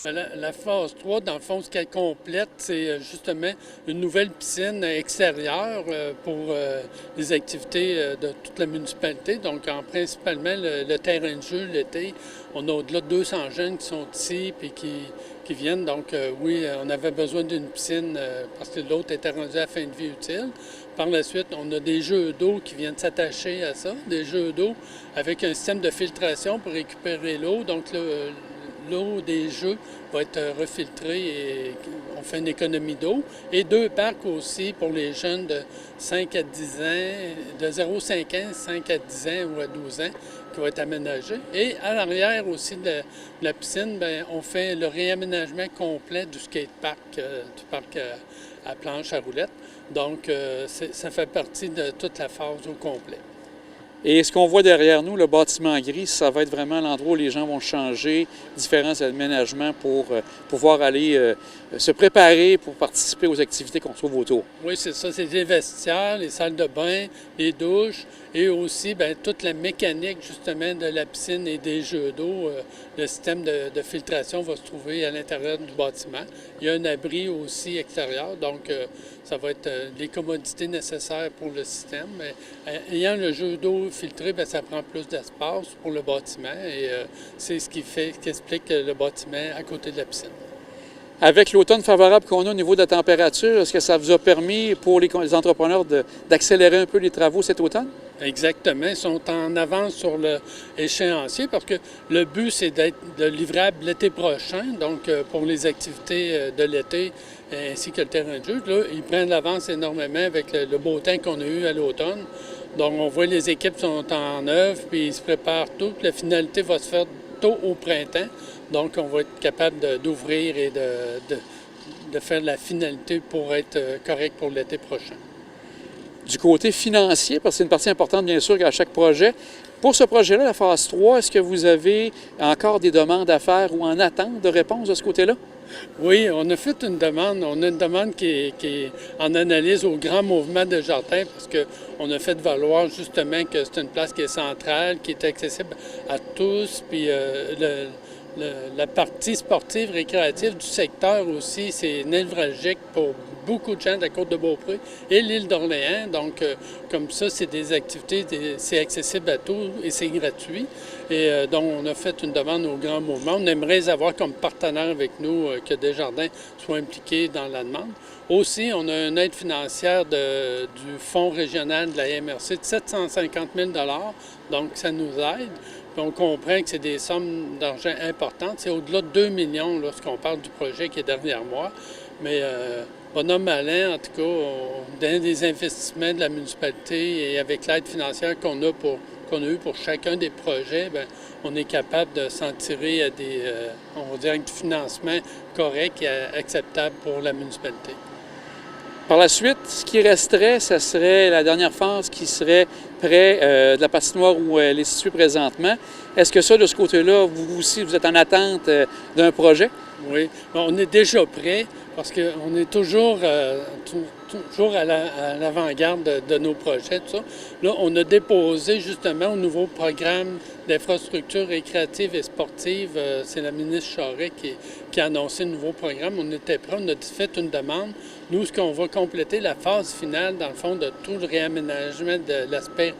La phase 3, dans le fond, ce qu'elle complète, c'est justement une nouvelle piscine extérieure pour les activités de toute la municipalité. Donc, principalement, le terrain de jeu l'été. On a au-delà de 200 jeunes qui sont ici et qui viennent. Donc, oui, on avait besoin d'une piscine parce que l'autre était rendu à fin de vie utile. Par la suite, on a des jeux d'eau qui viennent s'attacher à ça, des jeux d'eau avec un système de filtration pour récupérer l'eau. Donc, l'eau des jeux va être refiltrée et on fait une économie d'eau. Et 2 parcs aussi pour les jeunes de 5 à 10 ans, de 0,5 ans, 5 à 10 ans ou à 12 ans, qui va être aménagé. Et à l'arrière aussi de la piscine, bien, on fait le réaménagement complet du skatepark, du parc à planche à roulettes. Donc, ça fait partie de toute la phase au complet. Et ce qu'on voit derrière nous, le bâtiment gris, ça va être vraiment l'endroit où les gens vont changer différents aménagements pour pouvoir aller se préparer pour participer aux activités qu'on trouve autour. Oui, c'est ça. C'est les vestiaires, les salles de bain, les douches et aussi bien, toute la mécanique justement de la piscine et des jeux d'eau. Le système de filtration va se trouver à l'intérieur du bâtiment. Il y a un abri aussi extérieur, donc ça va être les commodités nécessaires pour le système. Mais, ayant le jeu d'eau filtré, bien, ça prend plus d'espace pour le bâtiment et c'est ce qui explique le bâtiment à côté de la piscine. Avec l'automne favorable qu'on a au niveau de la température, est-ce que ça vous a permis pour les entrepreneurs d'accélérer un peu les travaux cet automne? Exactement. Ils sont en avance sur l'échéancier parce que le but, c'est d'être livrable l'été prochain. Donc, pour les activités de l'été ainsi que le terrain de jeu, là, ils prennent l'avance énormément avec le beau temps qu'on a eu à l'automne. Donc, on voit les équipes sont en œuvre puis ils se préparent tout. La finalité va se faire tôt au printemps. Donc, on va être capable d'ouvrir et de faire la finalité pour être correct pour l'été prochain. Du côté financier, parce que c'est une partie importante, bien sûr, à chaque projet. Pour ce projet-là, la phase 3, est-ce que vous avez encore des demandes à faire ou en attente de réponse de ce côté-là? Oui, on a fait une demande. On a une demande qui est en analyse au Grand Mouvement de Jardin parce qu'on a fait valoir justement que c'est une place qui est centrale, qui est accessible à tous. Puis la partie sportive, récréative du secteur aussi, c'est névralgique pour beaucoup de gens de la Côte-de-Beaupré et l'île d'Orléans. Donc, comme ça, c'est des activités, c'est accessible à tous et c'est gratuit. Et donc, on a fait une demande au Grand Mouvement. On aimerait les avoir comme partenaire avec nous, que Desjardins soit impliqué dans la demande. Aussi, on a une aide financière du Fonds régional de la MRC de 750 000 $. Donc, ça nous aide. Puis on comprend que c'est des sommes d'argent importantes. C'est au-delà de 2 millions lorsqu'on parle du projet qui est derrière moi. Mais bonhomme malin, en tout cas, on donne des investissements de la municipalité et avec l'aide financière qu'on a eu pour chacun des projets, bien, on est capable de s'en tirer à on va dire, du financement correct et acceptable pour la municipalité. Par la suite, ce qui resterait, ce serait la dernière phase qui serait près de la patinoire où elle est située présentement. Est-ce que ça, de ce côté-là, vous aussi, vous êtes en attente d'un projet? Oui, on est déjà prêt parce qu'on est toujours à l'avant-garde de nos projets, tout ça. Là, on a déposé justement au nouveau programme d'infrastructures récréatives et sportives. C'est la ministre Charest qui a annoncé le nouveau programme. On était prêt, on a fait une demande. Nous, ce qu'on va compléter, la phase finale, dans le fond, de tout le réaménagement de l'aspect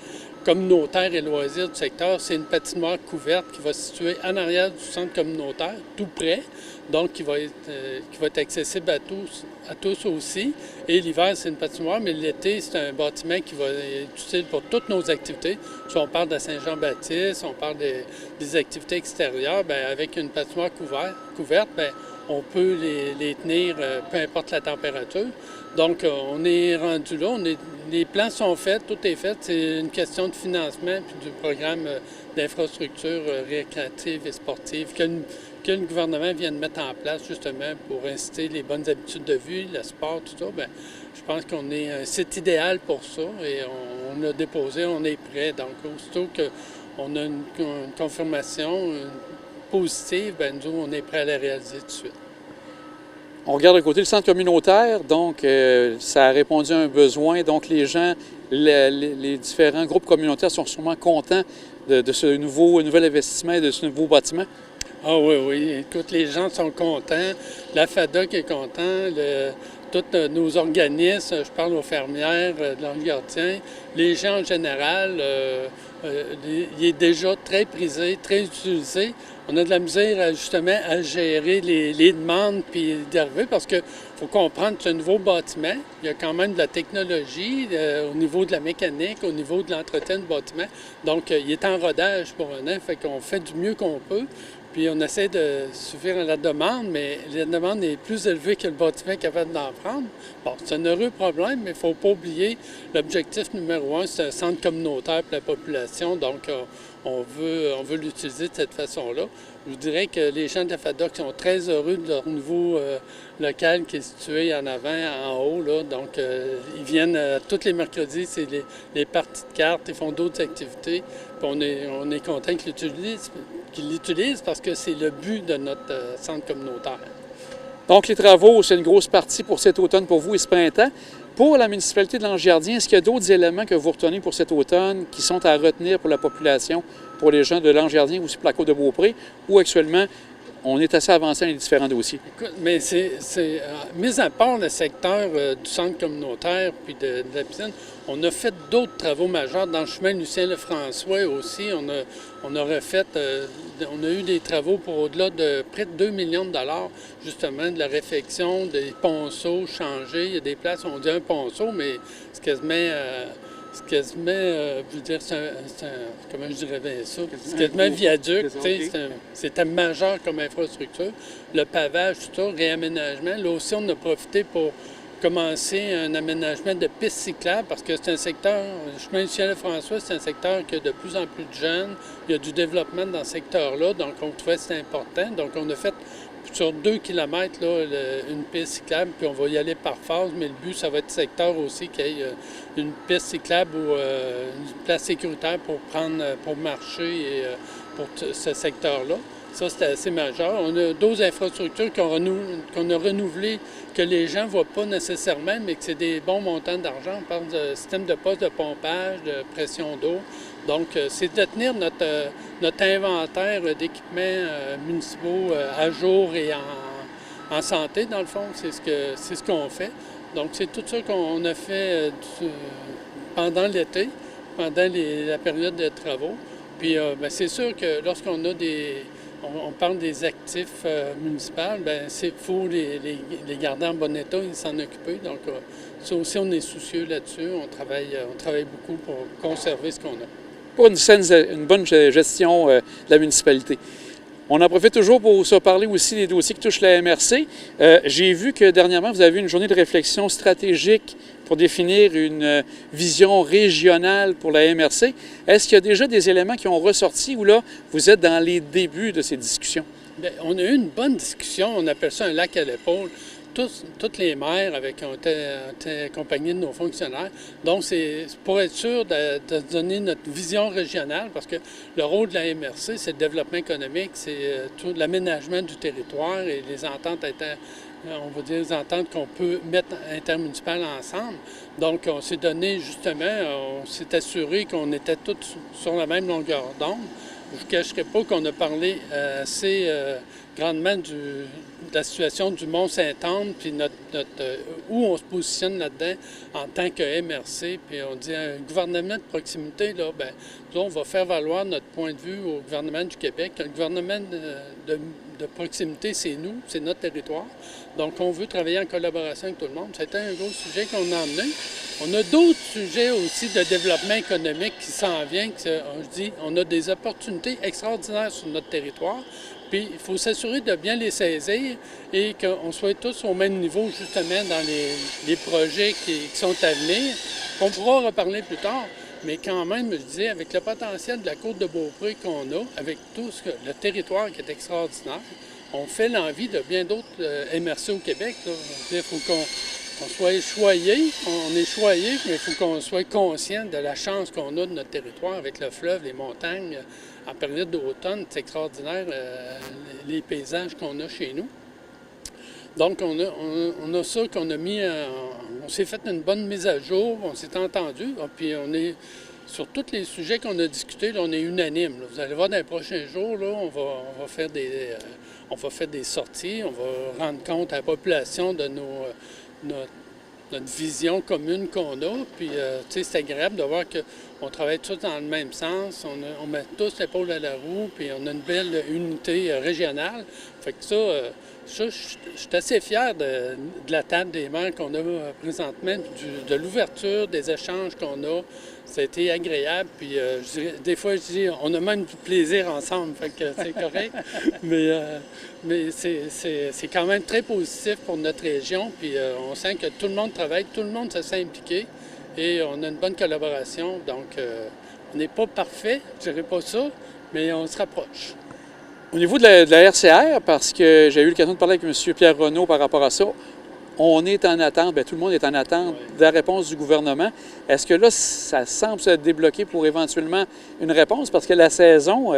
communautaire et loisirs du secteur, c'est une patinoire couverte qui va se situer en arrière du centre communautaire, tout près, donc qui va être accessible à tous aussi. Et l'hiver, c'est une patinoire, mais l'été, c'est un bâtiment qui va être utile pour toutes nos activités. Si on parle de Saint-Jean-Baptiste, on parle des activités extérieures, bien, avec une patinoire couverte, bien, on peut les tenir peu importe la température. Donc, on est rendu là. Les plans sont faits, tout est fait. C'est une question de financement puis du programme d'infrastructures récréatives et sportives que le gouvernement vient de mettre en place justement pour inciter les bonnes habitudes de vie, le sport, tout ça. Bien, je pense qu'on est un site idéal pour ça et on a déposé, on est prêt. Donc, aussitôt qu'on a une confirmation positive, bien, nous, on est prêt à la réaliser tout de suite. On regarde du côté du centre communautaire, donc ça a répondu à un besoin. Donc les gens, les différents groupes communautaires sont sûrement contents de ce nouvel investissement et de ce nouveau bâtiment. Ah oui, oui. Écoute, les gens sont contents. La FADOC est content. Tous nos organismes, je parle aux fermières, de l'ange gardien, les gens en général, il est déjà très prisé, très utilisé. On a de la misère justement à gérer les demandes puis d'arriver parce que faut comprendre que c'est un nouveau bâtiment. Il y a quand même de la technologie au niveau de la mécanique, au niveau de l'entretien du bâtiment. Donc, il est en rodage pour un an, fait qu'on fait du mieux qu'on peut. Puis on essaie de suffire à la demande, mais la demande est plus élevée que le bâtiment est capable d'en prendre. Bon, c'est un heureux problème, mais il ne faut pas oublier l'objectif numéro un, c'est un centre communautaire pour la population. Donc, on veut l'utiliser de cette façon-là. Je vous dirais que les gens de la FADOC sont très heureux de leur nouveau local qui est situé en avant, en haut. Là. Donc, ils viennent tous les mercredis, c'est les parties de cartes, ils font d'autres activités. Puis on est content qu'ils l'utilisent parce que c'est le but de notre centre communautaire. Donc, les travaux, c'est une grosse partie pour cet automne pour vous et ce printemps. Pour la municipalité de Lange-Gardien, est-ce qu'il y a d'autres éléments que vous retenez pour cet automne qui sont à retenir pour la population, pour les gens de Lange-Gardien ou aussi pour la Côte-de-Beaupré, où actuellement, on est assez avancé dans les différents dossiers? Écoute, mais mis à part le secteur du centre communautaire puis de la piscine, on a fait d'autres travaux majeurs dans le chemin Lucien-Lefrançois aussi. On a eu des travaux pour au-delà de près de 2 millions de dollars, justement, de la réfection, des ponceaux changés. Il y a des places où on dit un ponceau, mais c'est quasiment, je veux dire, comment je dirais bien ça? C'est quasiment un viaduc, c'était majeur comme infrastructure. Le pavage, tout ça, réaménagement. Là aussi, on a profité pour commencer un aménagement de pistes cyclables parce que c'est un secteur, le chemin Lucien-Lefrançois, c'est un secteur qui a de plus en plus de jeunes. Il y a du développement dans ce secteur-là, donc on trouvait que c'était important. Donc on a fait sur 2 km là, une piste cyclable, puis on va y aller par phase, mais le but, ça va être secteur aussi qu'il y ait une piste cyclable ou une place sécuritaire pour marcher et pour ce secteur-là. Ça, c'était assez majeur. On a d'autres infrastructures qu'on a renouvelées, que les gens ne voient pas nécessairement, mais que c'est des bons montants d'argent. On parle de système de poste de pompage, de pression d'eau. Donc, c'est de tenir notre inventaire d'équipements municipaux à jour et en santé, dans le fond. C'est ce qu'on fait. Donc, c'est tout ça qu'on a fait pendant l'été, pendant la période de travaux. Puis, bien, c'est sûr que lorsqu'on a on parle des actifs municipaux, bien, il faut les garder en bon état et s'en occuper. Donc, ça aussi, on est soucieux là-dessus. On travaille beaucoup pour conserver ce qu'on a. Pour une bonne gestion de la municipalité. On en profite toujours pour se parler aussi des dossiers qui touchent la MRC. J'ai vu que dernièrement, vous avez eu une journée de réflexion stratégique pour définir une vision régionale pour la MRC. Est-ce qu'il y a déjà des éléments qui ont ressorti ou là, vous êtes dans les débuts de ces discussions? Bien, on a eu une bonne discussion. On appelle ça un lac à l'épaule. Toutes les maires ont été accompagnés de nos fonctionnaires. Donc, c'est pour être sûr de donner notre vision régionale, parce que le rôle de la MRC, c'est le développement économique, c'est tout l'aménagement du territoire et les ententes on va dire les ententes qu'on peut mettre intermunicipales ensemble. Donc, on s'est donné justement, on s'est assuré qu'on était tous sur la même longueur d'onde. Je ne vous cacherai pas qu'on a parlé assez grandement de la situation du Mont-Saint-Anne, puis où on se positionne là-dedans en tant que MRC. Puis on dit un gouvernement de proximité, là, bien, nous, on va faire valoir notre point de vue au gouvernement du Québec. Un gouvernement de proximité, c'est nous, c'est notre territoire. Donc, on veut travailler en collaboration avec tout le monde. C'était un gros sujet qu'on a emmené. On a d'autres sujets aussi de développement économique qui s'en viennent. On a des opportunités extraordinaires sur notre territoire. Puis, il faut s'assurer de bien les saisir et qu'on soit tous au même niveau, justement, dans les projets qui sont à venir. On pourra reparler plus tard, mais quand même, je disais, avec le potentiel de la Côte-de-Beaupré qu'on a, avec tout le territoire qui est extraordinaire, on fait l'envie de bien d'autres MRC au Québec. Il faut qu'on soit choyé, on est choyé, mais il faut qu'on soit conscient de la chance qu'on a de notre territoire avec le fleuve, les montagnes. En période d'automne, c'est extraordinaire les paysages qu'on a chez nous. Donc, on a ça qu'on a mis, on s'est fait une bonne mise à jour, on s'est entendu, puis on est sur tous les sujets qu'on a discutés, là, on est unanime. Là. Vous allez voir dans les prochains jours, là, on va faire des sorties, on va rendre compte à la population de notre vision commune qu'on a. Puis, c'est agréable de voir qu'on travaille tous dans le même sens, on met tous l'épaule à la roue, puis on a une belle unité régionale. Fait que je suis assez fier de la table des maires qu'on a présentement, de l'ouverture, des échanges qu'on a. Ça a été agréable, puis des fois, je dis, on a même du plaisir ensemble, fait que c'est correct. mais c'est quand même très positif pour notre région, puis on sent que tout le monde travaille, tout le monde se sent impliqué, et on a une bonne collaboration. Donc, on n'est pas parfait, je dirais pas ça, mais on se rapproche. Au niveau de la RCR, parce que j'ai eu l'occasion de parler avec M. Pierre Renaud par rapport à ça, on est en attente, bien, tout le monde est en attente de la réponse du gouvernement. Est-ce que là, ça semble se débloquer pour éventuellement une réponse? Parce que la saison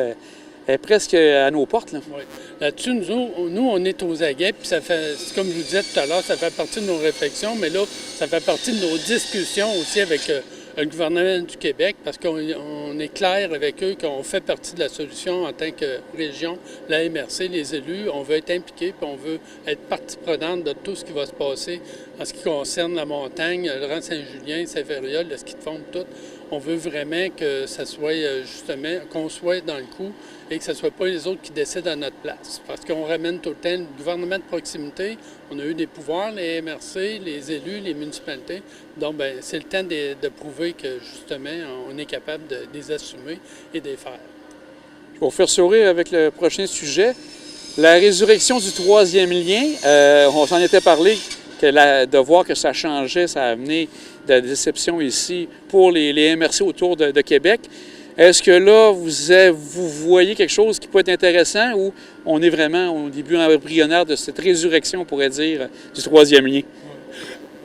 est presque à nos portes. Là. Oui. Là-dessus, nous, on est aux aguets, puis ça fait, comme je vous disais tout à l'heure, ça fait partie de nos réflexions, mais là, ça fait partie de nos discussions aussi avec le gouvernement du Québec, parce qu'on est clair avec eux qu'on fait partie de la solution en tant que région, la MRC, les élus. On veut être impliqués, puis on veut être partie prenante de tout ce qui va se passer en ce qui concerne la montagne, le rang Saint-Julien, Saint-Fériol, le ski de fond, tout. On veut vraiment que ça soit justement, qu'on soit dans le coup et que ce ne soit pas les autres qui décident à notre place. Parce qu'on ramène tout le temps le gouvernement de proximité. On a eu des pouvoirs, les MRC, les élus, les municipalités. Donc, bien, c'est le temps de prouver que, justement, on est capable de les assumer et de les faire. Je vais vous faire sourire avec le prochain sujet. La résurrection du troisième lien, on s'en était parlé, de voir que ça changeait, ça a amené de la déception ici pour les MRC autour de Québec. Est-ce que là, vous voyez quelque chose qui peut être intéressant ou on est vraiment au début embryonnaire de cette résurrection, on pourrait dire, du troisième lien?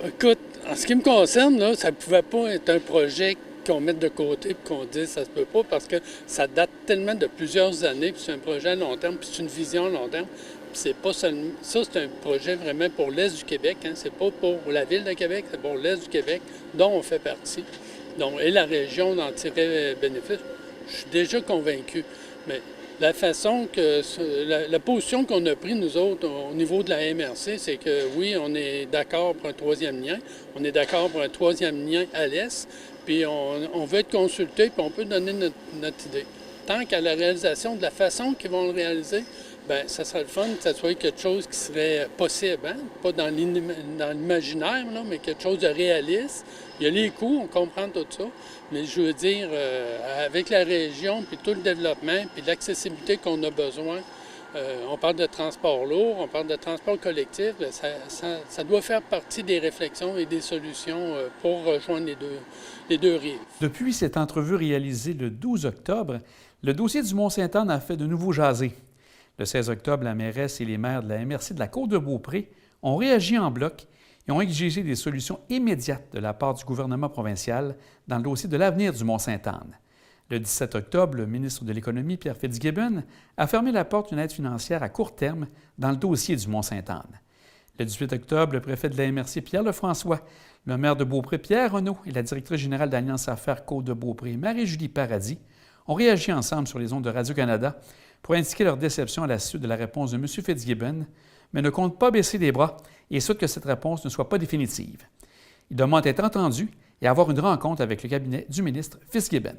Écoute, en ce qui me concerne, là, ça ne pouvait pas être un projet qu'on mette de côté et qu'on dise ça se peut pas parce que ça date tellement de plusieurs années, puis c'est un projet à long terme, puis c'est une vision à long terme. Puis c'est pas seulement, ça, c'est un projet vraiment pour l'Est du Québec, hein, c'est pas pour la Ville de Québec, c'est pour l'Est du Québec, dont on fait partie. Donc, et la région d'en tirer bénéfice, je suis déjà convaincu. Mais la façon que, la position qu'on a prise, nous autres, au niveau de la MRC, c'est que oui, on est d'accord pour un troisième lien, on est d'accord pour un troisième lien à l'Est, puis on veut être consulté, puis on peut donner notre idée. Tant qu'à la réalisation de la façon qu'ils vont le réaliser, bien, ça serait le fun que ça soit quelque chose qui serait possible, hein? Pas dans l'imaginaire, mais quelque chose de réaliste. Il y a les coûts, on comprend tout ça, mais je veux dire, avec la région, puis tout le développement, puis l'accessibilité qu'on a besoin, on parle de transport lourd, on parle de transport collectif, bien, ça doit faire partie des réflexions et des solutions pour rejoindre les deux rives. Depuis cette entrevue réalisée le 12 octobre, le dossier du Mont-Sainte-Anne a fait de nouveau jaser. Le 16 octobre, la mairesse et les maires de la MRC de la Côte-de-Beaupré ont réagi en bloc et ont exigé des solutions immédiates de la part du gouvernement provincial dans le dossier de l'avenir du Mont-Sainte-Anne. Le 17 octobre, le ministre de l'Économie, Pierre Fitzgibbon, a fermé la porte d'une aide financière à court terme dans le dossier du Mont-Sainte-Anne. Le 18 octobre, le préfet de la MRC, Pierre Lefrançois, le maire de Beaupré, Pierre Renaud, et la directrice générale d'Alliance Affaires Côte-de-Beaupré, Marie-Julie Paradis, ont réagi ensemble sur les ondes de Radio-Canada pour indiquer leur déception à la suite de la réponse de M. Fitzgibbon, mais ne comptent pas baisser les bras et souhaitent que cette réponse ne soit pas définitive. Ils demandent être entendus et avoir une rencontre avec le cabinet du ministre Fitzgibbon.